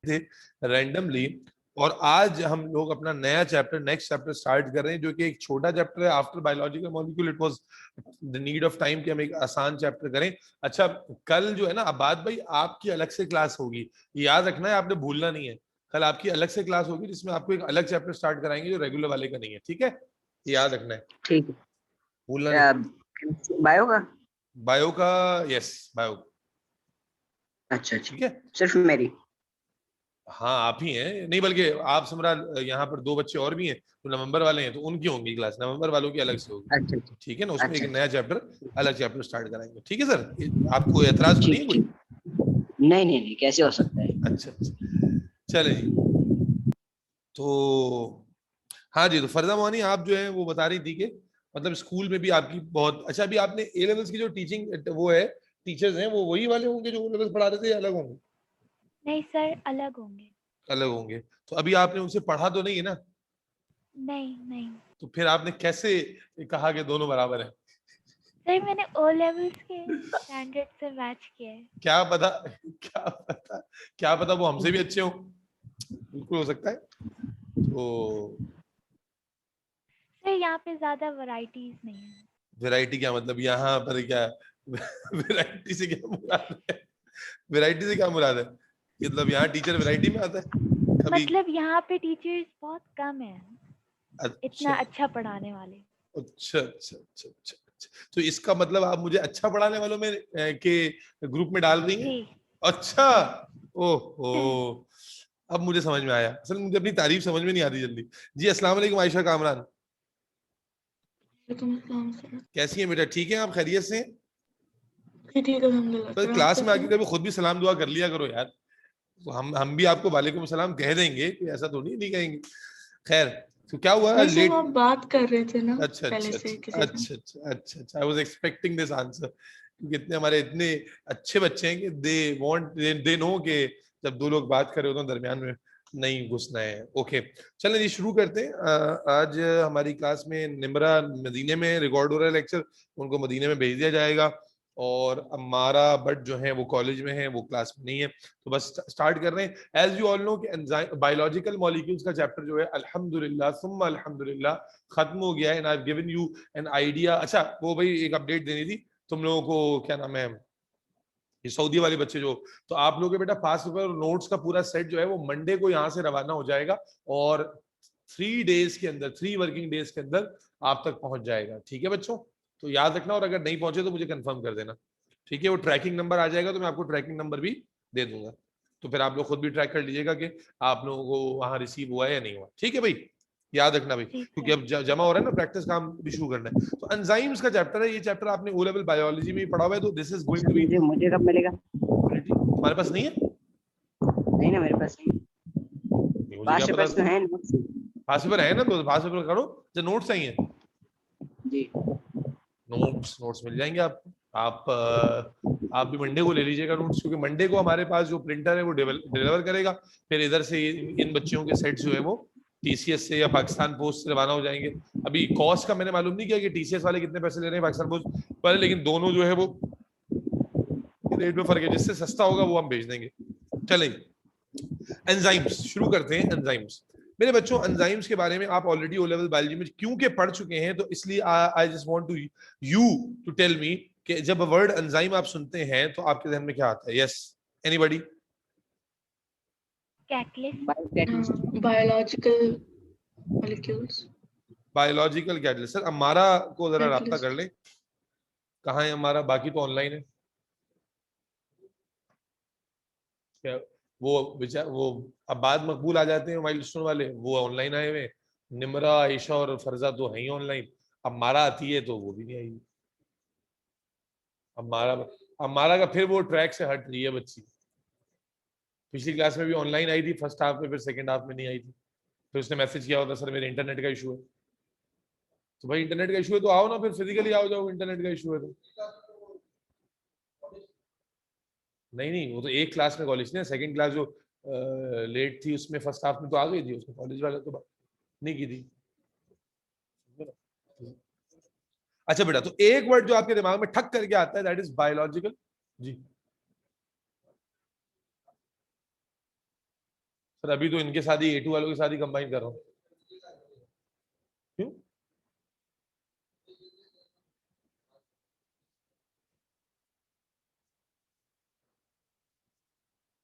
थे रैंडमली, और आज हम लोग अपना नया चैप्टर, नेक्स्ट चैप्टर स्टार्ट कर रहे हैं, जो कि एक छोटा चैप्टर है after biological molecule. It was the need of time कि हम एक आसान चैप्टर करें। अच्छा, कल जो है ना अब्बाद भाई, आपकी अलग से क्लास होगी, याद रखना है, आपने भूलना नहीं है। कल आपकी अलग से क्लास होगी जिसमें आपको एक अलग चैप्टर स्टार्ट कराएंगे जो रेगुलर वाले का नहीं है, ठीक है? याद रखना है, ठीक है। भूलना नहीं। बायो का? बायो का, यस, बायो। अच्छा अच्छा, ठीक है, सिर्फ मेरी? हाँ आप ही हैं, नहीं बल्कि आप समरा, यहाँ पर दो बच्चे और भी हैं जो नवंबर वाले हैं, तो उनकी होंगी क्लास, नवंबर वालों की अलग से होगी। अच्छा अच्छा ठीक है ना, उसमें एक अच्छा नया अच्छा, चैप्टर, अलग चैप्टर स्टार्ट कराएंगे। ठीक है सर, आपको एतराज तो नहीं है ठीक कोई? ठीक। नहीं नहीं नहीं, कैसे हो सकता है? अच्छा अच्छा, चले जी। तो हाँ जी, तो फरजा मोहनी आप जो है वो बता रही थी कि मतलब स्कूल में भी आपकी बहुत अच्छा, अभी आपने ए लेवल्स की जो टीचिंग वो है, टीचर्स हैं, वो वही वाले होंगे जो ओ लेवल्स पढ़ा रहे थे या अलग होंगे? नहीं सर, अलग होंगे। अलग होंगे। तो अभी आपने उनसे पढ़ा तो नहीं है ना? नहीं नहीं तो फिर आपने कैसे कहा कि दोनों बराबर हैं? सर, मैंने ओ लेवल्स के स्टैंडर्ड से मैच किया है। क्या पता, क्या पता, क्या पता वो हमसे भी अच्छे हों, बिल्कुल हो सकता है। तो सर, यहाँ पे ज्यादा वैरायटीज नहीं है। वैरायटी क्या मतलब, यहाँ पर क्या वैरायटी से क्या मुराद है? वैरायटी से क्या मुराद है? मतलब यहाँ टीचर वैरायटी में आता है कभी? मतलब यहाँ पे टीचर्स बहुत कम है अच्छा इतना अच्छा पढ़ाने वाले। अच्छा अच्छा अच्छा अच्छा अच्छा। तो इसका मतलब आप मुझे अच्छा पढ़ाने वालों में के ग्रुप में डाल रही हैं? जी। अच्छा, ओहो, अब मुझे समझ में आया। असल में मुझे अपनी तारीफ समझ में नहीं आती जल्दी। जी अस्सलाम वालेकुम आयशा कामरान, कैसी हैं बेटा? ठीक है, आप खैरियत से हैं? ठीक है अल्हम्दुलिल्लाह। तो सर आप क्लास में कैसे आके हैं? कभी खुद भी सलाम दुआ कर लिया करो यार। तो हम भी आपको वालेकुम सलाम कह देंगे, कोई ऐसा तो नहीं कहेंगे। खैर, तो क्या हुआ नहीं सर, वो लेट? आप बात कर रहे थे ना अच्छा पहले अच्छा से अच्छा किसी से। अच्छा अच्छा अच्छा अच्छा, I was expecting this answer, क्योंकि इतने हमारे इतने अच्छे बच्चे हैं कि दे वांट, दे नो कि जब दो लोग बात कर रहे हो तो दरमियान में नहीं घुसना है। ओके, चलें जी शुरू करते हैं। आज हमारी क्लास में निमरा मदीने में रिकॉर्ड हो रहा है लेक्चर, उनको मदीने में भेज दिया जाएगा, और हमारा बट जो है वो कॉलेज में है, वो क्लास में नहीं है। तो बस स्टार्ट कर रहे हैं। एज यू ऑल नो कि बायोलॉजिकल मॉलिक्यूल्स का चैप्टर जो है अल्हम्दुलिल्लाह सुम्मा अल्हम्दुलिल्लाह खत्म हो गया है, and I have given you an idea. अच्छा वो भाई एक अपडेट देनी थी तुम लोगों को, क्या नाम है, ये सऊदी वाले बच्चे जो, तो आप लोगों के बेटा पास पेपर और नोट्स का पूरा सेट जो है वो मंडे को यहाँ से रवाना हो जाएगा, और 3 डेज के अंदर, 3 वर्किंग डेज के अंदर आप तक पहुंच जाएगा। ठीक है बच्चों, तो याद रखना, और अगर नहीं पहुंचे तो मुझे कंफर्म कर देना। ठीक है, वो ट्रैकिंग नंबर आ जाएगा तो मैं आपको ट्रैकिंग नंबर भी दे दूंगा, तो फिर आप लोग खुद भी ट्रैक कर लीजिएगा कि आप लोगों को वहां रिसीव हुआ है या नहीं हुआ। ठीक है भाई, याद रखना भाई, जी क्योंकि सर। अब जमा हो रहा है ना, प्रैक्टिस काम भी शुरू करना है। तो एंजाइम्स का चैप्टर है, ये चैप्टर आपने ओ लेवल बायोलॉजी में ही पढ़ा हुआ है, तो this is going sir to be. मुझे मुझे कब मिलेगा? तुम्हारे पास नहीं है? नहीं ना, मेरे पास नहीं। मुझे क्या 5 पेपर्स तो पता, है notes। पास पेपर है ना, तो पास पेपर करो, जो नोट्स चाहिए, जी। नोट्स नोट्स मिल जाएंगे आपको। आप भी मंडे को ले लीजिएगा नोट्स, क्योंकि मंडे को हमारे पास जो प्रिंटर है वो डिलीवर करेगा, फिर इधर से इन बच्चियों के सेट जो है वो टीसीएस से या पाकिस्तान पोस्ट से रवाना हो जाएंगे। अभी कॉस्ट का मैंने मालूम नहीं किया कि टीसीएस वाले कितने पैसे ले रहे हैं, पाकिस्तान पोस्ट वाले, लेकिन दोनों जो है वो रेट में फर्क है, जिससे सस्ता होगा वो हम भेज देंगे। चलेंगे, एंजाइम्स शुरू करते हैं। एंजाइम्स मेरे बच्चों, एंजाइम्स के बारे में आप ऑलरेडी ओ लेवल बायोलॉजी में क्योंकि पढ़ चुके हैं, तो इसलिए I just want to you to tell me कि जब वर्ड एंजाइम आप सुनते हैं तो आपके ध्यान में क्या आता है? Yes, anybody? Catalyst. Biocatalyst. Biological molecules. Biological catalyst. Sir हमारा को जरा राब्ता कर कैटलिस्ट। लें, कहाँ है हमारा? बाकी तो ऑनलाइन है क्या? वो अब बाद मकबूल आ जाते हैं माइलस्टोन वाले, वो ऑनलाइन आए हुए। निमरा, आयशा और फरजा तो है ही ऑनलाइन। अब हमारा आती है तो वो भी नहीं आई। हमारा हमारा का फिर वो ट्रैक से हट रही है बच्ची। पिछली क्लास में भी ऑनलाइन आई थी फर्स्ट हाफ में, फिर सेकंड हाफ में नहीं आई थी, फिर उसने मैसेज किया होता सर मेरे इंटरनेट का इशू है। तो भाई इंटरनेट का इशू है तो आओ ना, फिर फिजिकली आओ जाओ, इंटरनेट का इशू है तो। नहीं नहीं, वो तो एक क्लास में कॉलेज ने, सेकंड क्लास जो लेट थी उसमें फर्स्ट हाफ में तो आ गई थी, उसने कॉलेज वाले तो बात नहीं की थी। अच्छा बेटा, तो एक वर्ड जो आपके दिमाग में ठक करके आता है, दैट इज बायोलॉजिकल। जी पर अभी तो इनके साथ ही A2 वालों के साथ ही कंबाइन कर रहा हूँ। क्यों?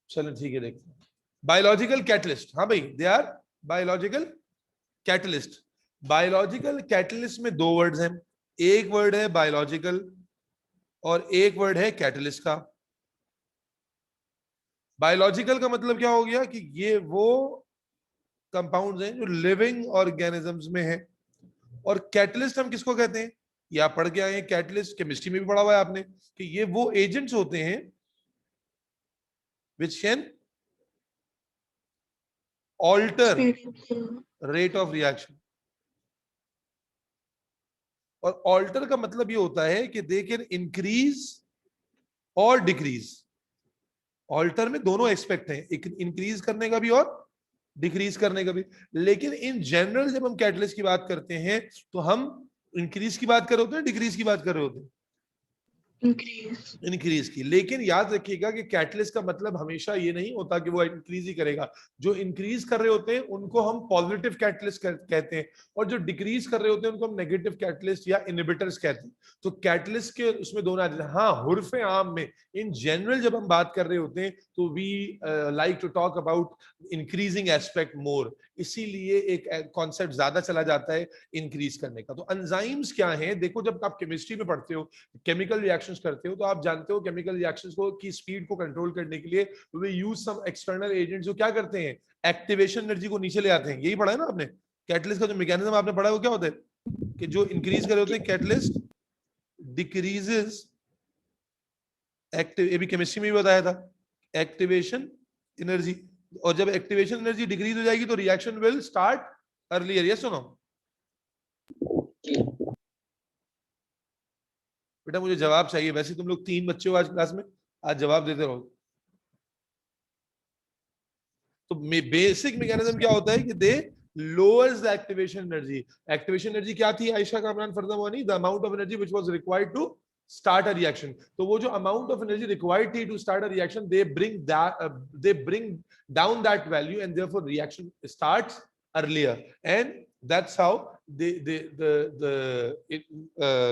चलो ठीक है, देखते हैं। बायोलॉजिकल कैटलिस्ट, हाँ भाई, they are biological catalyst. Biological catalyst में दो वर्ड्स हैं, एक वर्ड है बायोलॉजिकल और एक वर्ड है कैटलिस्ट का। बायोलॉजिकल का मतलब क्या हो गया कि ये वो कंपाउंड्स हैं जो लिविंग ऑर्गेनिजम्स में है। और कैटलिस्ट हम किसको कहते हैं? ये आप पढ़ के आए हैं, कैटलिस्ट केमिस्ट्री में भी पढ़ा हुआ है आपने, कि ये वो एजेंट्स होते हैं which can alter rate of reaction। और alter का मतलब ये होता है कि they can increase और डिक्रीज। ऑल्टर में दोनों एक्सपेक्ट हैं, एक इंक्रीज करने का भी और डिक्रीज करने का भी। लेकिन इन जनरल जब हम कैटलिस्ट की बात करते हैं तो हम इंक्रीज की बात कर रहे होते हैं, डिक्रीज की बात कर रहे होते हैं, इंक्रीज की। लेकिन याद रखिएगा कि कैटलिस्ट का मतलब हमेशा ये नहीं होता कि वो इंक्रीज ही करेगा। जो इंक्रीज कर रहे होते हैं उनको हम पॉजिटिव कैटलिस्ट कहते हैं, और जो डिक्रीज कर रहे होते हैं उनको हम नेगेटिव कैटलिस्ट या इनहिबिटर्स कहते हैं। तो कैटलिस्ट के उसमें दोनों आ जाते हैं। हाँ, हुर्फे आम में इन जनरल जब हम बात कर रहे होते हैं तो we like to talk about increasing aspect more, इसीलिए एक कॉन्सेप्ट ज्यादा चला जाता है इंक्रीज करने का। तो एंजाइम्स क्या है? देखो, जब आप केमिस्ट्री में पढ़ते हो, केमिकल रिएक्शंस करते हो, तो आप जानते हो केमिकल रिएक्शंस को की स्पीड को कंट्रोल करने के लिए वे यूज सम एक्सटर्नल एजेंट्स जो क्या करते हैं, एक्टिवेशन एनर्जी को नीचे ले आते हैं। यही पढ़ा है ना आपने? कैटलिस्ट का जो मैकेनिज्म आपने पढ़ा है वो क्या होता है कि जो इंक्रीज कर रहे होते हैं कैटलिस्ट डिक्रीजेस एक्टिव, ये भी केमिस्ट्री में भी बताया था, एक्टिवेशन एनर्जी। और जब एक्टिवेशन एनर्जी डिक्रीज हो जाएगी तो reaction will start earlier. Yes और नो? बेटा मुझे जवाब चाहिए। वैसे तुम लोग 3 बच्चे हो आज क्लास में, आज जवाब देते रहो। तो बेसिक मैकेनिज्म क्या होता है कि they lowers the activation energy. Activation energy क्या थी Ayesha Kamran Fardawani? The amount of energy which was required to start a reaction. तो वो जो अमाउंट ऑफ एनर्जी रिक्वायर्ड थी to start a reaction, they bring down that value and therefore reaction starts earlier, and that's how the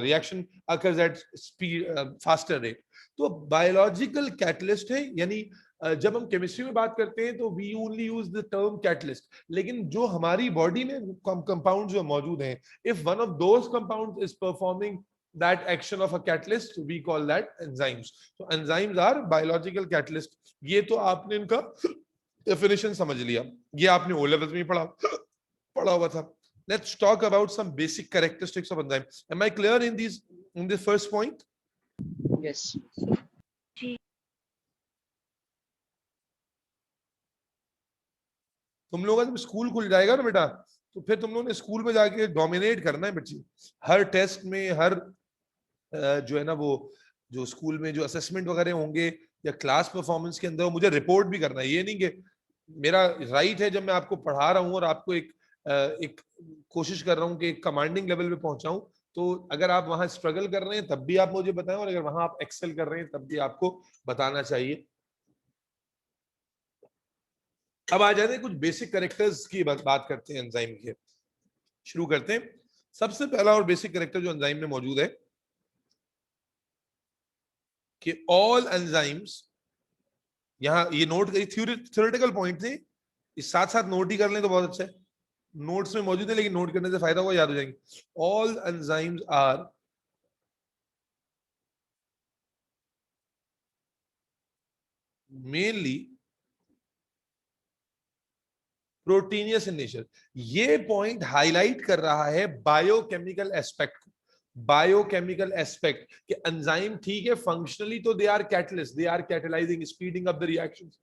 reaction occurs at speed faster rate। तो biological catalyst है, यानी जब हम chemistry में बात करते हैं तो we only use the term catalyst, लेकिन जो हमारी बॉडी में कंपाउंड जो मौजूद हैं, if one of those compound is performing that action of a catalyst, we call that enzymes। so enzymes are biological catalyst। ये तो आपने इनका definition समझ लिया, ये आपने O levels में पढ़ा हुआ था। Let's talk about some basic characteristics of enzyme। Am I clear in this first point? Yes। तुम लोगों का जब स्कूल खुल जाएगा ना बेटा, तो फिर तुम लोगों ने स्कूल में जाके डोमिनेट करना है बच्ची। हर टेस्ट में, हर जो है ना वो जो स्कूल में जो असेसमेंट वगैरह होंगे या क्लास परफॉर्मेंस के अंदर मुझे रिपोर्ट भी करना है। ये नहीं कि मेरा राइट है जब मैं आपको पढ़ा रहा हूँ और आपको एक कोशिश कर रहा हूँ कि एक कमांडिंग लेवल पे पहुंचाऊं, तो अगर आप वहां स्ट्रगल कर रहे हैं तब भी आप मुझे बताएं, और अगर वहां आप एक्सेल कर रहे हैं तब भी आपको बताना चाहिए। अब आ जाते हैं कुछ बेसिक कैरेक्टर्स की बात करते हैं एंजाइम के। शुरू करते हैं। सबसे पहला और बेसिक कैरेक्टर जो एंजाइम में मौजूद है कि ऑल एंजाइम्स, यहां ये नोट करिए, थ्योरेटिकल पॉइंट थे, इस साथ साथ नोट ही कर लें तो बहुत अच्छा है। नोट्स में मौजूद है लेकिन नोट करने से फायदा होगा, याद हो जाएंगे। All enzymes are mainly proteinaceous in nature. ये पॉइंट हाईलाइट कर रहा है बायोकेमिकल एस्पेक्ट को। बायोकेमिकल एस्पेक्ट कि एंजाइम ठीक है, फंक्शनली तो they are catalyst, they are catalysing, speeding up the reactions,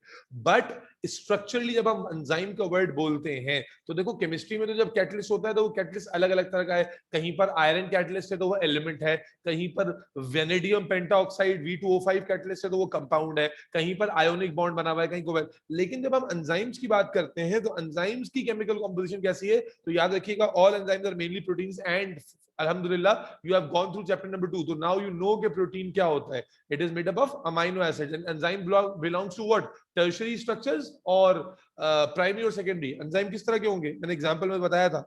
but structurally जब हम एंजाइम का वर्ड बोलते हैं तो देखो केमिस्ट्री में तो जब कैटलिस्ट होता है तो वो कैटलिस्ट अलग अलग तरह का है। कहीं पर आयरन कैटलिस्ट है तो वो एलिमेंट है, कहीं पर वेनेडियम पेंटाऑक्साइड V2O5 कैटलिस्ट है तो वो कंपाउंड है, कहीं पर आयोनिक बॉन्ड बना हुआ है, कहीं कोवैलेंट। लेकिन जब हम एंजाइम्स की बात करते हैं तो एंजाइम्स की केमिकल कंपोजिशन कैसी है? तो याद रखिएगा all enzymes are mainly proteins and Alhamdulillah, you have gone through chapter number 2. So now you know कि protein क्या होता है. It is made up of amino acids. And enzyme belongs to what? Tertiary structures or primary or secondary? Enzyme किस तरह के होंगे? मैंने example में बताया था.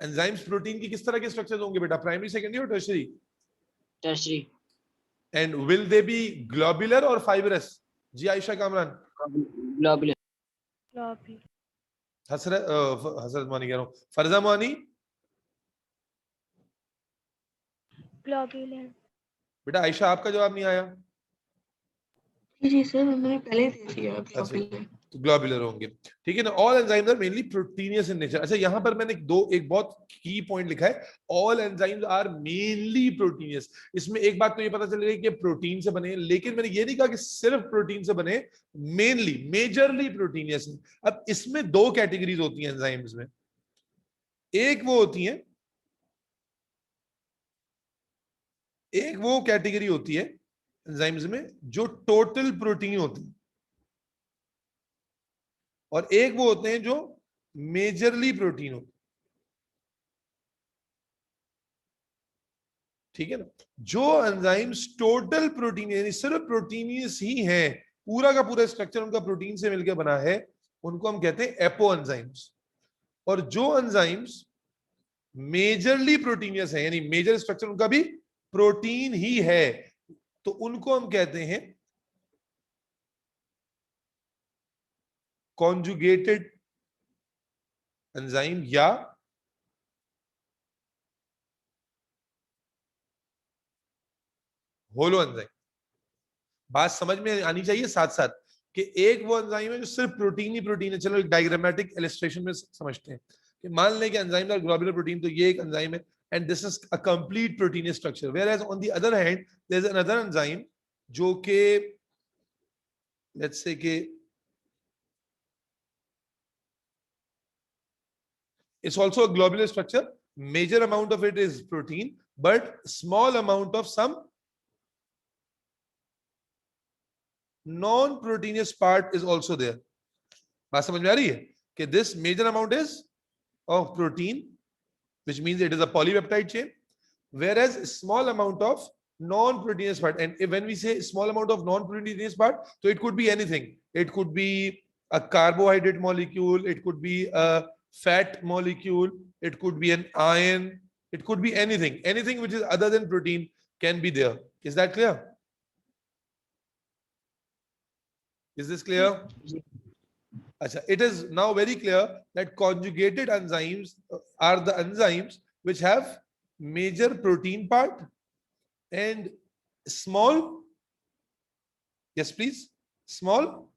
Enzymes protein की किस तरह के structures होंगे बेटा? Primary, secondary or tertiary? tertiary, And will they be globular or fibrous? Ji Ayesha Kamran. globular, Globule. हसरत मानी कह रहा हूँ. फरजा मानी. Globular. बेटा आयशा आपका जवाब नहीं आया. जी सर, मैंने पहले दे दिया globular. तो ग्लोबुलर होंगे. ठीक है ना. All enzymes are mainly proteinaceous in nature. अच्छा यहां पर मैंने एक बहुत की पॉइंट लिखा है, all enzymes are mainly proteinaceous. इसमें एक बात तो ये पता चल रही है कि प्रोटीन से बने, लेकिन मैंने ये नहीं कहा कि सिर्फ प्रोटीन से बने, मेनली मेजरली प्रोटीनियस. अब इसमें दो कैटेगरीज होती हैं एंजाइम्स में. एक वो होती है, एक वो कैटेगरी होती है एंजाइम्स में जो टोटल प्रोटीन होती है, और एक वो होते हैं जो मेजरली प्रोटीन होते हैं. ठीक है ना. जो एंजाइम्स टोटल प्रोटीन यानी सिर्फ प्रोटीनियस ही हैं, पूरा का पूरा स्ट्रक्चर उनका प्रोटीन से मिलकर बना है, उनको हम कहते हैं एपो एंजाइम्स. और जो एंजाइम्स मेजरली प्रोटीनियस है यानी मेजर स्ट्रक्चर उनका भी प्रोटीन ही है, तो उनको हम कहते हैं कॉन्जुगेटेड एंजाइम या होलो एंजाइम. बात समझ में आनी चाहिए साथ साथ कि एक वो एंजाइम है जो सिर्फ प्रोटीन ही प्रोटीन है. चलो एक डायग्रामेटिक इलस्ट्रेशन में समझते हैं कि मान लें कि एंजाइम और ग्लोबुलर प्रोटीन, तो ये एक एंजाइम है and this is a complete proteinous structure, whereas on the other hand there is another enzyme जो कि let's say कि it's also a globular structure, major amount of it is protein but small amount of some non proteinous part is also there. बात समझ में आ रही है कि this major amount is of protein, which means it is a polypeptide chain, whereas a small amount of non-proteinous part. And when we say small amount of non-proteinous part, so it could be anything. It could be a carbohydrate molecule, it could be a fat molecule, it could be an iron, it could be anything. Anything which is other than protein can be there. Is that clear? Is this clear? It is now very clear that conjugated enzymes are the enzymes which have major protein part and small, yes please, small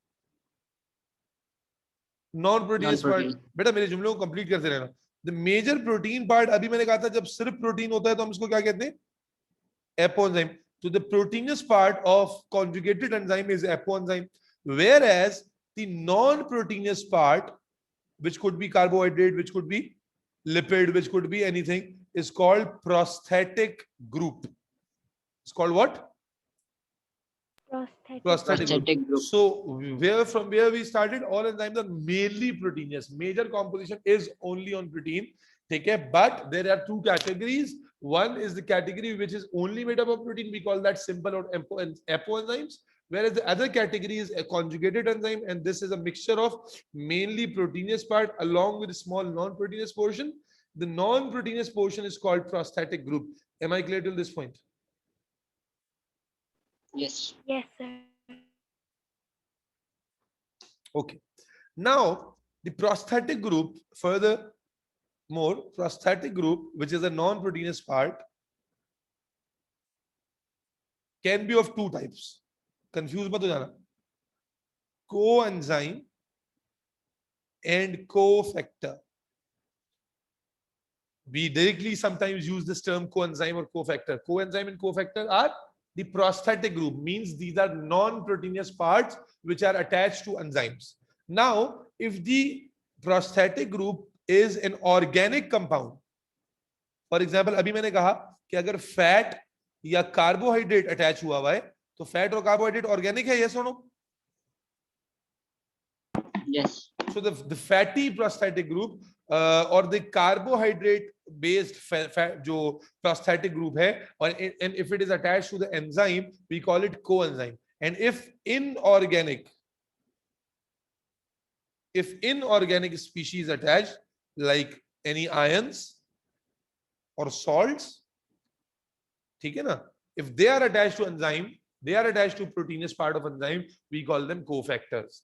non-proteinous part. बेटा मेरे जुमलों को complete करते रहना. The major protein part, अभी मैंने कहा था जब सिर्फ प्रोटीन होता है तो हम इसको क्या कहते हैं? Apoenzyme. So the proteinous part of conjugated enzyme is apoenzyme, whereas the non-proteinous part, which could be carbohydrate, which could be lipid, which could be anything, is called prosthetic group. It's called what? Prosthetic group. So from where we started, all enzymes are mainly proteinous. Major composition is only on protein. Okay, but there are two categories. One is the category which is only made up of protein. We call that simple or apoenzymes. Whereas the other category is a conjugated enzyme, and this is a mixture of mainly proteinous part along with a small non-proteinous portion. The non-proteinous portion is called prosthetic group. Am I clear till this point? Yes. Yes, sir. Okay. Now, the prosthetic group, furthermore, prosthetic group, which is a non-proteinous part, can be of two types. Confused मत हो जाना. Coenzyme and cofactor. We directly sometimes use this term coenzyme or cofactor. Coenzyme and cofactor are the prosthetic group, means these are non-proteinous parts which are attached to enzymes. Now, if the prosthetic group is an organic compound, for example, अभी मैंने कहा कि अगर fat या carbohydrate attach हुआ है तो fat और कार्बोहाइड्रेट ऑर्गेनिक है, यस और no? Yes. So the fatty prosthetic group or the carbohydrate based fat जो prosthetic group है, और and if it is attached to the enzyme we call it coenzyme. And if inorganic species attached like any ions or salts, ठीक है ना, if they are attached to enzyme, they are attached to proteinous part of enzyme, we call them cofactors.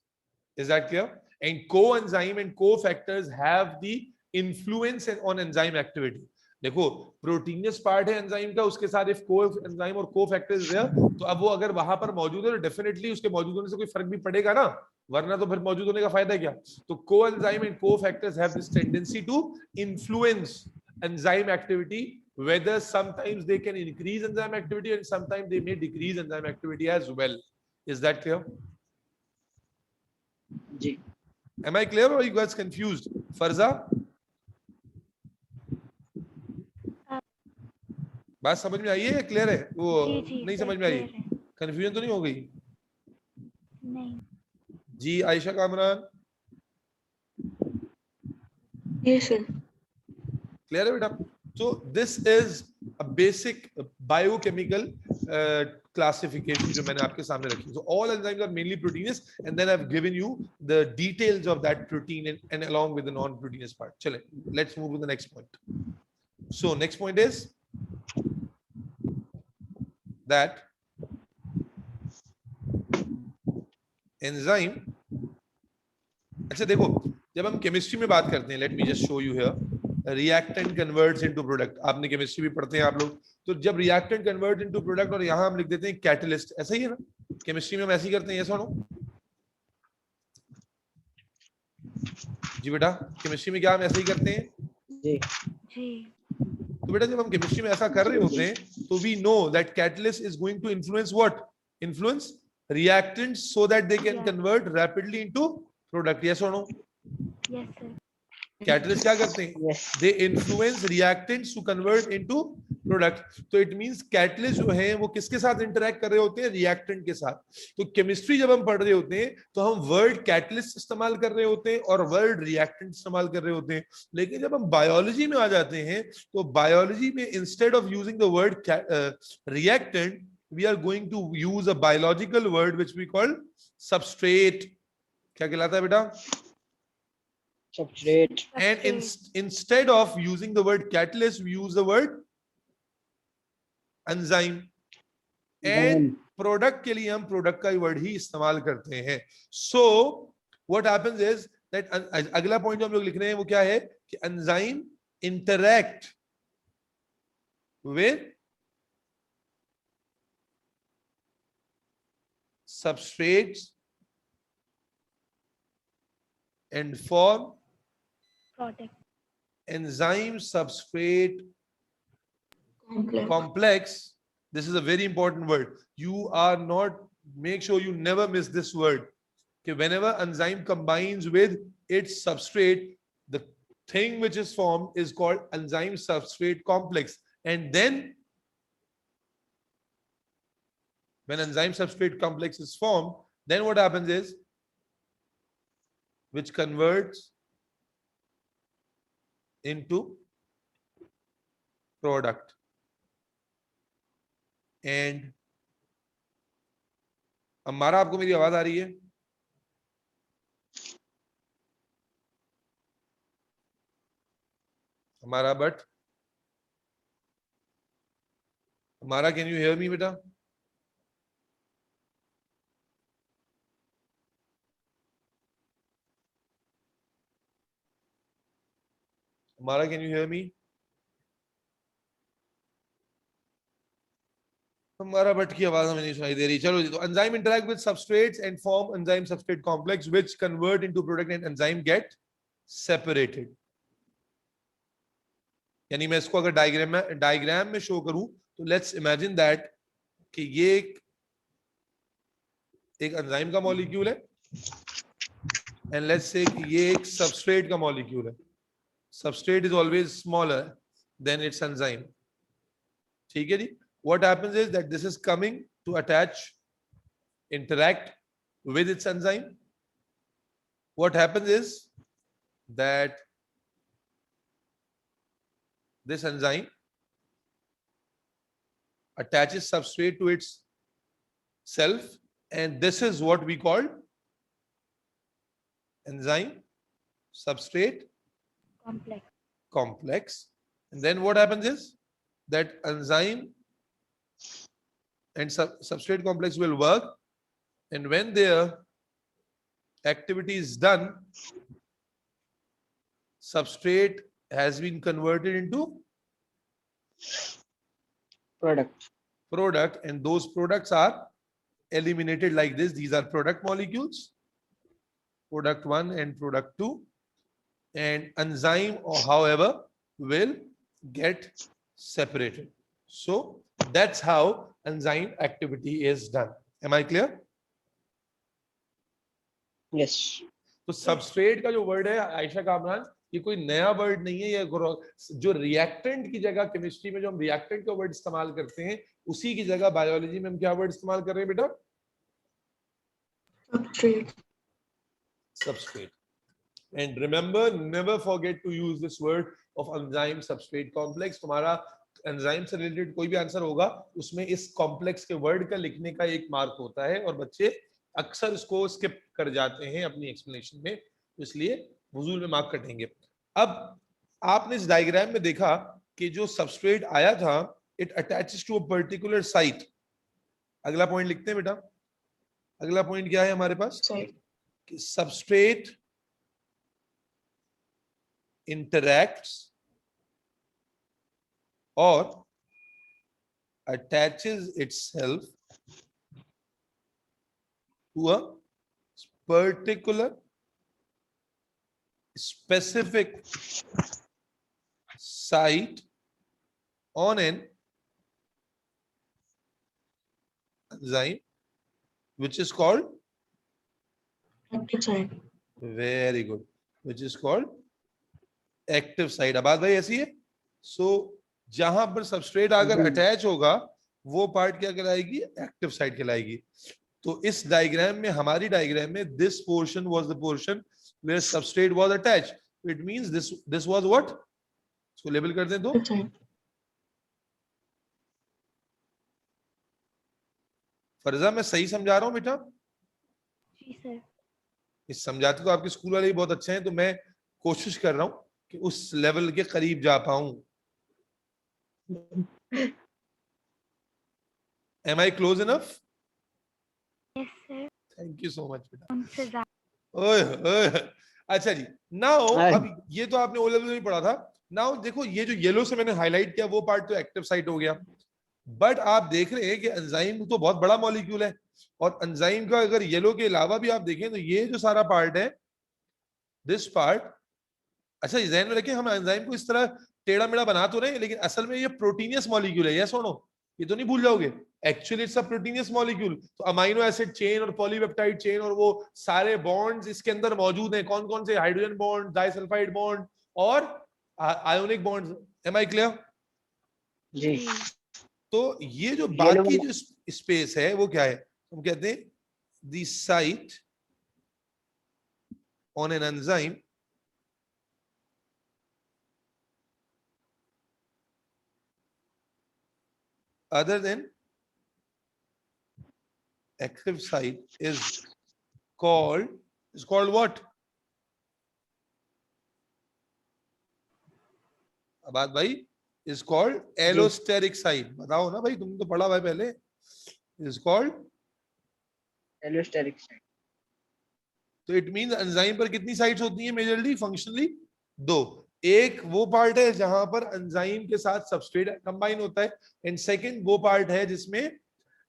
Is that clear? And coenzyme and cofactors have the influence on enzyme activity. देखो proteinaceous part है enzyme का, उसके साथ if coenzyme और cofactors there, तो अब वो अगर वहां पर मौजूद है तो डेफिनेटली उसके मौजूद होने से कोई फर्क भी पड़ेगा ना, वरना तो फिर मौजूद होने का फायदा क्या? तो coenzyme and cofactors have this tendency to influence enzyme activity, whether sometimes they can increase enzyme activity and sometimes they may decrease enzyme activity as well. Is that clear? जी. Am I clear or are you guys confused? Farza? बात समझ में आई है या clear है? वो नहीं समझ में आई? कंफ्यूजन तो नहीं हो गई? नहीं. जी Ayesha Kamran? Yes, sir. Clear है बेटा? So this is a basic biochemical classification जो मैंने आपके सामने रखी. So all enzymes are mainly proteinous and then I've given you the details of that protein and along with the non-proteinous part. चले, let's move to the next point. So next point is that enzyme, अच्छा देखो जब हम chemistry में बात करते हैं, let me just show you here, reactant converts into product, आपने केमिस्ट्री भी पढ़ते हैं आप लोग, तो जब रिएक्टेंट कन्वर्ट इनटू प्रोडक्ट और यहां हम लिख देते हैं कैटलिस्ट, ऐसा ही है ना, केमिस्ट्री में हम ऐसे ही करते हैं, ये सुनो जी बेटा, केमिस्ट्री में क्या हम ऐसे ही करते हैं जी. तो बेटा जब हम केमिस्ट्री में ऐसा कर रहे होते हैं तो we know that catalyst is going to influence what, influence reactants so that they can convert rapidly into product. Yes or no? Yes sir. Catalyst क्या करते हैं? Yes. They influence reactants to convert into product. तो it means catalyst जो है वो किसके साथ interact कर रहे होते हैं? रिएक्टेंट के साथ. तो केमिस्ट्री जब हम पढ़ रहे होते हैं तो हम वर्ड कैटलिस्ट इस्तेमाल कर रहे होते हैं और वर्ड रिएक्टेंट इस्तेमाल कर रहे होते हैं. लेकिन जब हम बायोलॉजी में आ जाते हैं तो बायोलॉजी में instead of using the word reactant we are going to use a biological word which we call substrate. क्या कहलाता है बेटा? Substrate. And instead of using the word catalyst we use the word enzyme. And product के लिए हम product का word ही इस्तेमाल करते हैं. So what happens is that अगला point जो हम लोग लिख रहे हैं वो क्या है कि enzyme interact with substrates and form Product. enzyme substrate complex. This is a very important word. You are not, make sure you never miss this word. Okay, whenever enzyme combines with its substrate, the thing which is formed is called enzyme substrate complex. And then when enzyme substrate complex is formed, then what happens is, which converts into product. And हमारा आपको मेरी आवाज आ रही है? हमारा but हमारा, can you hear me बेटा? Mara, can you hear me? हमारा बट की आवाज हमें नहीं सुनाई दे रही. चलो जी, तो enzyme interact with substrates and form enzyme substrate complex which convert into product and enzyme get separated. यानी मैं इसको अगर डायग्राम में शो करूं तो लेट्स इमेजिन दैट कि ये एक एंजाइम का मॉलिक्यूल है एंड लेट्स से कि ये एक सबस्ट्रेट का मॉलिक्यूल है. Substrate is always smaller than its enzyme. ठीक है जी? What happens is that this is coming to attach, interact with its enzyme. what happens is that this enzyme attaches substrate to its self, and this is what we call enzyme substrate Complex. complex. And then what happens is that enzyme and substrate complex will work, and when their activity is done, substrate has been converted into product, and those products are eliminated like this. These are product molecules, product 1 and product 2, and enzyme, or however, will get separated. So that's how enzyme activity is done. Am I clear? Yes. तो substrate का जो word है आयशा कामरान, ये कोई नया word नहीं है, ये जो रिएक्टेंट की जगह केमिस्ट्री में जो हम रिएक्टेंट का वर्ड इस्तेमाल करते हैं, उसी की जगह बायोलॉजी में हम क्या वर्ड इस्तेमाल कर रहे हैं बेटा? Substrate. And remember, never forget to use this word of enzyme substrate complex. तुम्हारा एंजाइम से रिलेटेड कोई भी आंसर होगा, उसमें इस कॉम्प्लेक्स के वर्ड का लिखने का एक मार्क होता है, और बच्चे अक्सर इसको स्किप कर जाते हैं अपनी एक्सप्लेनेशन में, तो इसलिए वजूल में मार्क कटेंगे. अब आपने इस डायग्राम में देखा कि जो सबस्ट्रेट आया था, it attaches to a particular site. अगला पॉइंट लिखते हैं बेटा. अगला पॉइंट क्या है हमारे पास? कि substrate interacts or attaches itself to a particular specific site on an enzyme which is called active site. Very good. Which is called active site. आबाद भाई ऐसी है. सो जहां पर सबस्ट्रेट अगर अटैच होगा, वो पार्ट क्या कहलाएगी? एक्टिव साइट कहलाएगी. तो इस डायग्राम में, हमारी डायग्राम में, this portion was the portion where substrate was attached. It means this was what? इसको लेबल कर दें तो फरजा, मैं सही समझा रहा हूं बेटा? जी सर. इस समझाते को आपके स्कूल वाले भी बहुत अच्छे हैं, तो मैं कोशिश कर रहा हूं कि उस लेवल के करीब जा पाऊं. Am I close enough? Yes sir. Thank you so much बेटा. उनसे ज्यादा. ओए. अच्छा जी. Now Hi. अब ये तो आपने ओ लेवल में पढ़ा था. नाउ देखो, ये जो येलो से मैंने हाईलाइट किया, वो पार्ट तो एक्टिव साइट हो गया. बट आप देख रहे हैं कि एंजाइम तो बहुत बड़ा मॉलिक्यूल है, और एंजाइम का अगर येलो के अलावा भी आप देखें, तो ये जो सारा पार्ट है, दिस पार्ट, अच्छा ध्यान में रखें, हम एंजाइम को इस तरह टेढ़ा मेढ़ा बना तो रहे, लेकिन असल में ये प्रोटीनियस मॉलिक्यूल है. यस और नो? ये तो नहीं भूल जाओगे. Actually it's a proteinaceous molecule. तो अमाइनो एसिड चेन और पॉलीपेप्टाइड चेन और वो सारे बॉन्ड्स इसके अंदर मौजूद हैं. कौन कौन से? हाइड्रोजन बॉन्ड, डाइसल्फाइड बॉन्ड और ionic bonds. Am I clear? जी. तो ये जो बाकी जो स्पेस है, वो क्या है? हम कहते हैं the site on an enzyme other than active site is called what? आबाद भाई, is called allosteric site. बताओ ना भाई, तुमने तो पढ़ा भाई पहले. is called Allosteric site. तो इट मींस एंजाइम पर कितनी साइट्स होती हैं मेजरली, फंक्शनली? 2. एक वो पार्ट है जहां पर एंजाइम के साथ सबस्ट्रेट कंबाइन होता है, एंड सेकंड वो पार्ट है जिसमें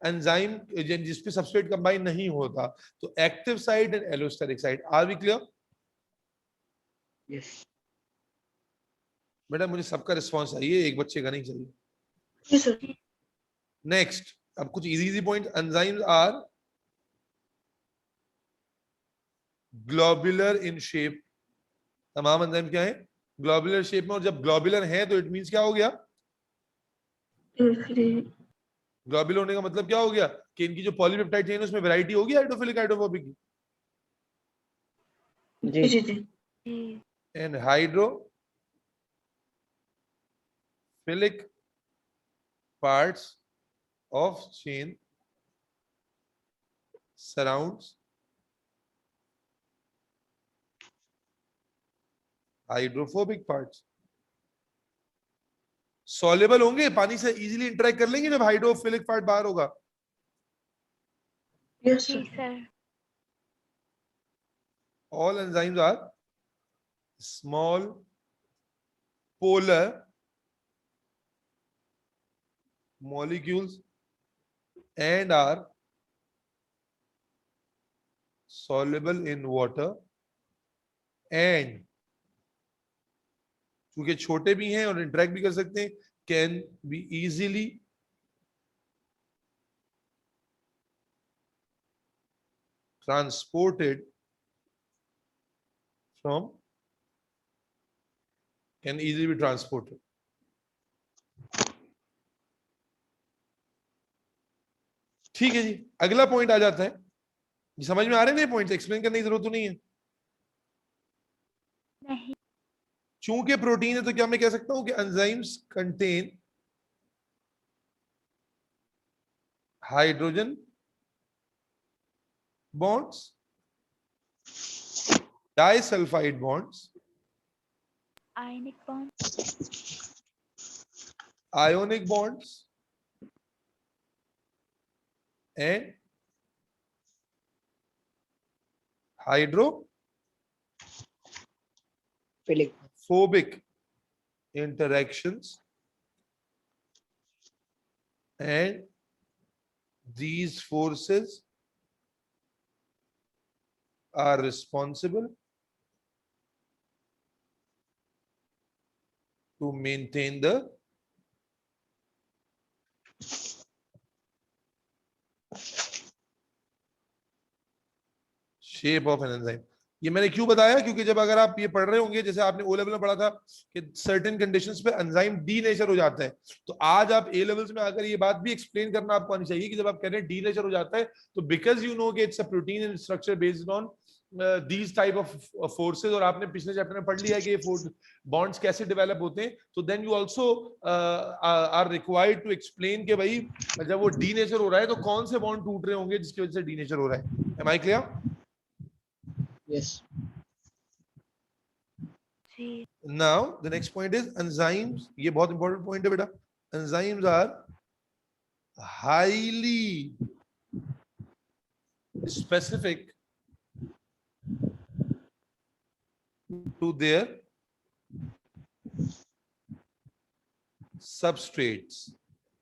एंजाइम, जिसपे सबस्ट्रेट कंबाइन नहीं होता. तो active site and allosteric site. Are we clear? Yes. बेटा मुझे सबका रिस्पांस चाहिए, एक बच्चे का नहीं चाहिए. Yes, sir. नेक्स्ट, अब कुछ easy point. Enzymes are globular in shape. तमाम एंजाइम क्या है? ग्लोबुलर शेप में. और जब ग्लोबुलर है तो इट मींस क्या हो गया? ग्लोबुलर होने का मतलब क्या हो गया? कि इनकी जो पॉलीपेप्टाइड चेन है, उसमें वैरायटी होगी हाइड्रोफिलिक हाइड्रोफोबिक की. जी जी जी जी जी and hydrophilic parts of chain surrounds hydrophobic parts. Soluble होंगे, पानी से इजीली इंटरेक्ट कर लेंगे जब हाइड्रोफिलिक पार्ट बाहर होगा. यस जी sir sir All enzymes are small polar molecules and are soluble in water and क्योंकि छोटे भी हैं और इंटरेक्ट भी कर सकते हैं, can be easily transported from can easily be transported. ठीक है जी, अगला पॉइंट आ जाता है. ये समझ में आ रहे हैं पॉइंट्स, एक्सप्लेन करने की जरूरत तो नहीं है. नहीं चूंकि प्रोटीन है तो क्या मैं कह सकता हूं कि enzymes contain hydrogen bonds, disulphide bonds, ionic bond ionic bonds and hydrophobic philic interactions, and these forces are responsible to maintain the shape of an enzyme. ये मैंने क्यों बताया, क्योंकि जब अगर आप ये पढ़ रहे होंगे, जैसे आपने ओ लेवल में पढ़ा था कि सर्टेन कंडीशंस पे एंजाइम डी नेचर हो जाता है, तो आज आप ए लेवल्स में आकर ये बात भी एक्सप्लेन करना आपको आनी चाहिए कि जब आप कह रहे हैं डी नेचर हो जाता है तो बिकॉज यू नो कि it's a protein in structure based on these type of forces, और आपने पिछले चैप्टर में पढ़ लिया है कि ये बॉन्ड्स कैसे डेवलप होते हैं, तो then you also are required to explain कि भाई जब वो डी नेचर हो रहा है तो कौन से बॉन्ड टूट रहे होंगे जिसकी वजह से डी नेचर हो रहा है. Am I clear? यस जी Now the next point is enzymes. ये बहुत important point है बेटा. Enzymes are highly specific to their substrates.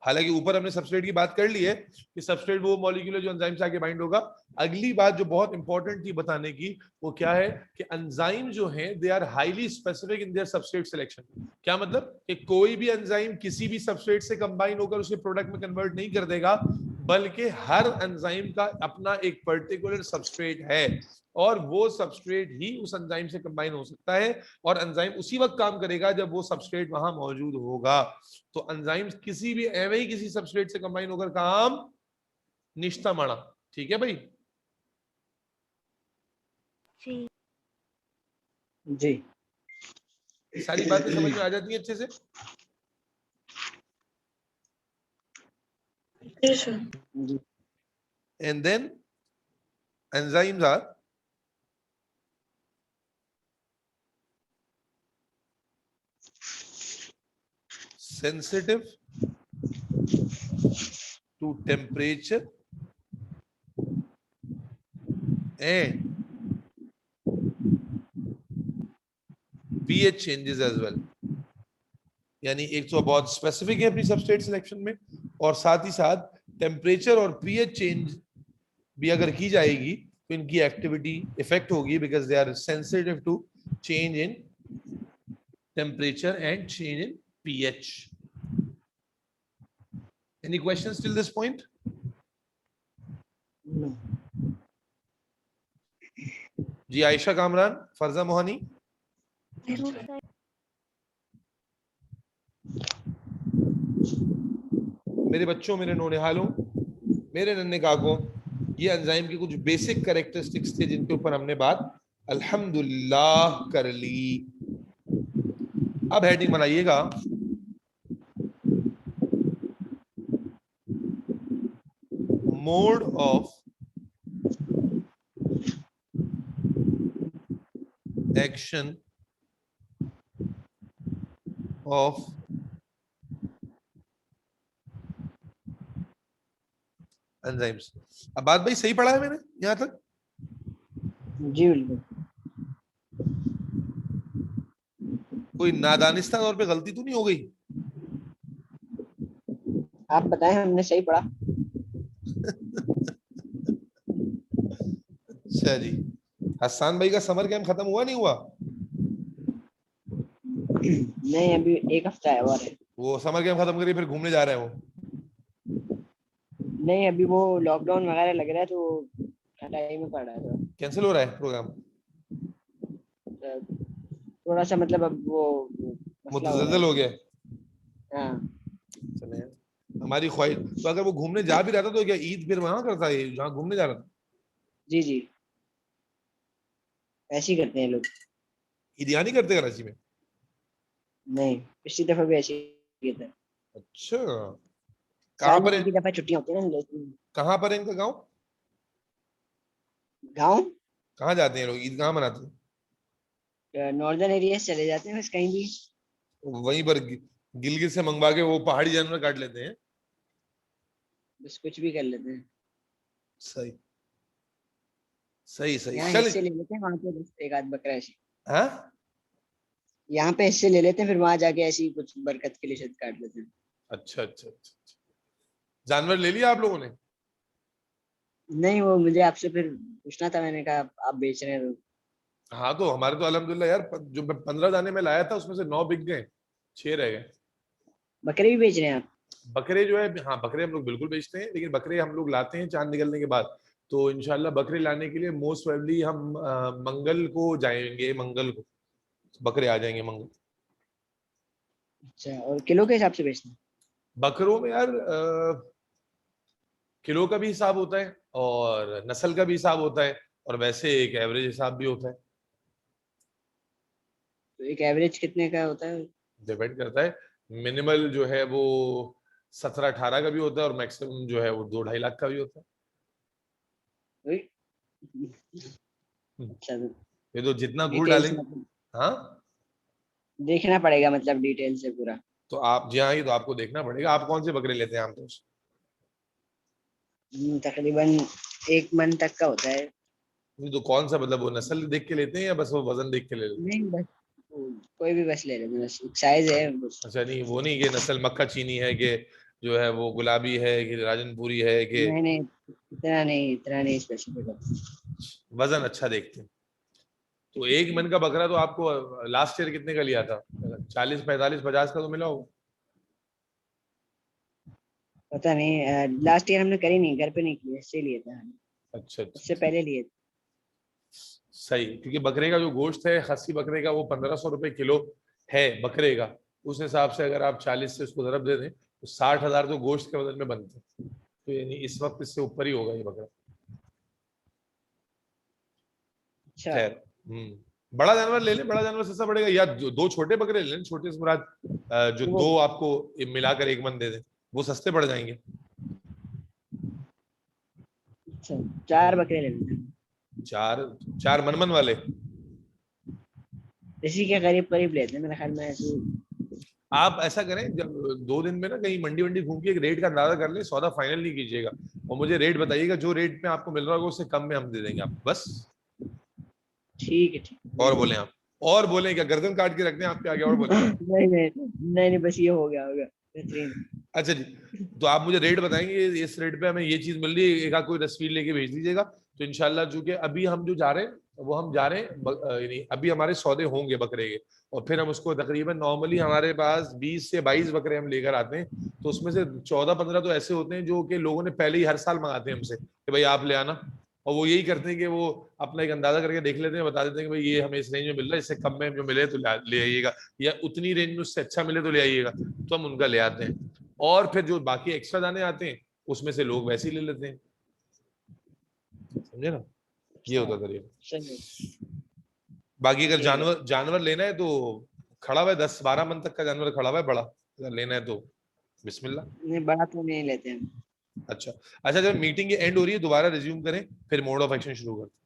हालांकि ऊपर हमने सबस्ट्रेट की बात कर ली है कि सबस्ट्रेट वो मॉलिक्यूल है जो एंजाइम से आके बाइंड होगा. अगली बात जो बहुत इंपॉर्टेंट थी बताने की वो क्या है कि एंजाइम जो हैं they are highly specific in their substrate selection. क्या मतलब कि कोई भी एंजाइम किसी भी सबस्ट्रेट से कंबाइन होकर उसे प्रोडक्ट में कन्वर्ट नहीं कर देगा, बल्कि हर एंजाइम का अपना एक पर्टिकुलर सबस्ट्रेट है और वो सबस्ट्रेट ही उस एंजाइम से कंबाइन हो सकता है, और एंजाइम उसी वक्त काम करेगा जब वो सबस्ट्रेट वहां मौजूद होगा. तो एंजाइम्स किसी भी एवं ही किसी सबस्ट्रेट से कंबाइन होकर काम निष्ठा माना. ठीक है भाई? जी जी सारी बातें समझ में आ जाती हैं अच्छे से? यस सर जी And then enzymes are sensitive to temperature and pH changes as well. यानी एक तो बहुत स्पेसिफिक है अपनी सबस्ट्रेट सिलेक्शन में, और साथ ही साथ टेम्परेचर और पीएच चेंज भी अगर की जाएगी तो इनकी एक्टिविटी इफेक्ट होगी, because they are sensitive to change in temperature and change in pH. Any questions till this point? No जी आयशा कामरान, फरजा मोहानी. नो सर मेरे बच्चों, मेरे नौनिहालों, मेरे नन्हे काकों, ये एंजाइम की कुछ बेसिक कैरेक्टरिस्टिक्स थे जिनके ऊपर हमने बात अल्हम्दुलिल्लाह कर ली। अब हेडिंग बनाइएगा mode of action of enzymes. अब बात भाई सही पढ़ा है मैंने यहां तक? जी बिल्कुल। कोई नादानिस्ता तौर पे गलती तो नहीं हो गई? आप बताएं, हमने सही पढ़ा। अच्छा जी। हसन भाई का समर कैंप खत्म हुआ नहीं हुआ? नहीं, अभी एक हफ्ता है और है। वो समर कैंप खत्म करिए फिर घूमने जा रहे हैं वो? नहीं, अभी वो लॉकडाउन वगैरह लग रहा है तो हटाई में पड़ रहा है कैंसिल हो रहा है प्रोग्राम? तो थोड़ा सा मतलब अब वो मसला हो रहा मुतज़ल्ज़ल हो गया है? है। हाँ चले हमारी ख्वाहिश। तो अगर वो घूमने जा भी रहा था तो क्या ईद फिर वहां करता है जहाँ घूमने जा रहा था? जी जी, ऐसे ही करते हैं लोग। ईद यहाँ नहीं करते कराची में? नहीं, पिछली दफा भी ऐसे ही किया था। अच्छा। कहाँ साल में पर है? एक ही दफा छुट्टियां होती है ना, लेकिन कहाँ पर है इनका गाँव? गाँव कहाँ जाते हैं लोग ईद कहाँ मनाते नॉर्दर्न एरिया से चले जाते हैं बस कहीं भी। हैं? वहीं पर गिलगित से मंगवा के वो पहाड़ी जानवर काट लेते हैं? बस कुछ भी कर लेते हैं। सही सही सही यहाँ चल। हिस्से ले लेते हैं, वहां पे बस एक आध बकरा ऐसे। हाँ। यहाँ पे हिस्से ले लेते हैं, फिर वहां जाके ऐसी कुछ बरकत के लिए शायद काट लेते हैं। अच्छा अच्छा अच्छा अच्छा। जानवर ले लिया आप लोगों ने? नहीं, वो मुझे आपसे फिर पूछना था, मैंने कहा आप बेच रहे हैं तो। हाँ तो हमारे तो अल्हम्दुलिल्लाह यार जो 15 दाने में लाया था उसमें से 9 बिक गए, 6 रह गए। बकरे भी बेच रहे हैं आप? बकरे जो है, हाँ बकरे हम लोग बिल्कुल बेचते हैं, लेकिन बकरे हम लोग लाते हैं चांद निकलने के बाद। तो इंशाल्लाह बकरे लाने के लिए मोस्ट प्रोबेबली हम मंगल को जाएंगे, मंगल को बकरे आ जाएंगे मंगल। अच्छा, और किलो के हिसाब से बेचते हैं? बकरों में यार किलो का भी हिसाब होता है और नस्ल का भी हिसाब होता है और वैसे एक एवरेज हिसाब भी होता है। तो एक एवरेज कितने का होता है? डिपेंड करता है। मिनिमल जो है वो 17-18 का भी होता है और मैक्सिमम जो है वो 2-2.5 लाख का भी होता वही। है। अच्छा, तो ये तो जितना गुड़ डिटेल्स डालेंगे। मतलब हाँ। देखना पड़ेगा, मतलब डिटेल से पूरा। तो आप जी हाँ, ये तो आपको देखना पड़ेगा। आप कौन से बकरे लेते हैं आमतौर से? तकरीबन 1 मन तक का होता है। नहीं तो कौन सा, मतलब वो नस्ल देख के लेते हैं या बस वो वजन देख के ले लेते नहीं बस कोई भी बस ले लेते हैं, बस साइज है बस। हैं? अच्छा, नहीं वो नहीं कि नस्ल मक्का चीनी है कि जो है वो गुलाबी है कि राजनपुरी है कि नहीं नहीं, इतना नहीं स्पेसिफिक होता। वजन अच्छा देखते हैं। तो 1 मन का बकरा तो आपको लास्ट ईयर कितने का लिया था? 40-45-50 का तो मिला होगा। पता नहीं, लास्ट ईयर हमने करी नहीं, घर पे नहीं किया, इससे लिए था। अच्छा अच्छा उससे अच्छा। पहले लिए थे। सही, क्योंकि बकरे का जो गोश्त है खस्सी बकरे का वो 1500 रुपए किलो है बकरे का। उस हिसाब से अगर आप 40 से उसको जरब दे दें तो 60,000 तो गोश्त के बदल में बनते हैं। तो यानी इस वक्त इससे ऊपर ही होगा ये बकरा। अच्छा। खैर। बड़ा जानवर ले लें, बड़ा जानवर सस्ता पड़ेगा, या दो छोटे बकरे ले लें, छोटे से मुराद जो वो दो आपको मिलाकर 1 मन दे दें, वो सस्ते पड़ जाएंगे। अच्छा, 4 बकरे ले लेते हैं। चार? 4 मन वाले? इसी के करीब करीब लेते हैं मेरे ख्याल में ऐसे। आप ऐसा करें, जब 2 दिन में ना कहीं मंडी वंडी घूम के एक रेट का अंदाजा कर ले, सौदा फाइनल नहीं कीजिएगा और मुझे रेट बताइएगा, जो रेट में आपको मिल रहा होगा उससे कम में हम दे देंगे आपको बस। ठीक है, ठीक, और बिल्कुल। बोले आप, और बोले क्या, गर्दन काट के रख दें आपके आगे और बोले? नहीं नहीं नहीं नहीं, बस ये हो गया होगा बेहतरीन। अच्छा जी। तो आप मुझे रेट बताएंगे, इस रेट पे हमें ये चीज मिल रही है, एक आध कोई तस्वीर लेके भेज दीजिएगा। तो इंशाल्लाह, चूंकि अभी हम जो जा रहे हैं वो हम जा रहे हैं यानी अभी हमारे सौदे होंगे बकरे के, और फिर हम उसको तकरीबन, नॉर्मली हमारे पास 20 से 22 बकरे हम लेकर आते हैं। तो उसमें से 14-15 तो ऐसे होते हैं जो कि लोगों ने पहले ही हर साल मंगाते हैं हमसे कि भाई आप ले आना। और वो यही करते हैं कि वो अपना एक अंदाजा करके देख लेते हैं, बता देते हैं कि भाई ये हमें इस रेंज में मिल रहा है, इससे कम में जो मिले तो ले आइएगा, या उतनी रेंज में उससे अच्छा मिले तो ले आइएगा। तो हम उनका ले आते हैं, और फिर जो बाकी एक्स्ट्रा दाने आते हैं उसमें से लोग वैसे ही ले लेते हैं। समझे ना? ये अच्छा, होता तरीका। सही है। बाकी अगर ठीक है। जानवर जानवर लेना है तो खड़ा हुआ है, 10-12 मन तक का जानवर खड़ा हुआ है बड़ा, अगर लेना है तो बिस्मिल्लाह। नहीं बड़ा तो नहीं लेते हम। अच्छा अच्छा, जब मीटिंग एंड हो रही है दोबारा रिज्यूम करें, फिर मोड ऑफ एक्शन शुरू करते हैं।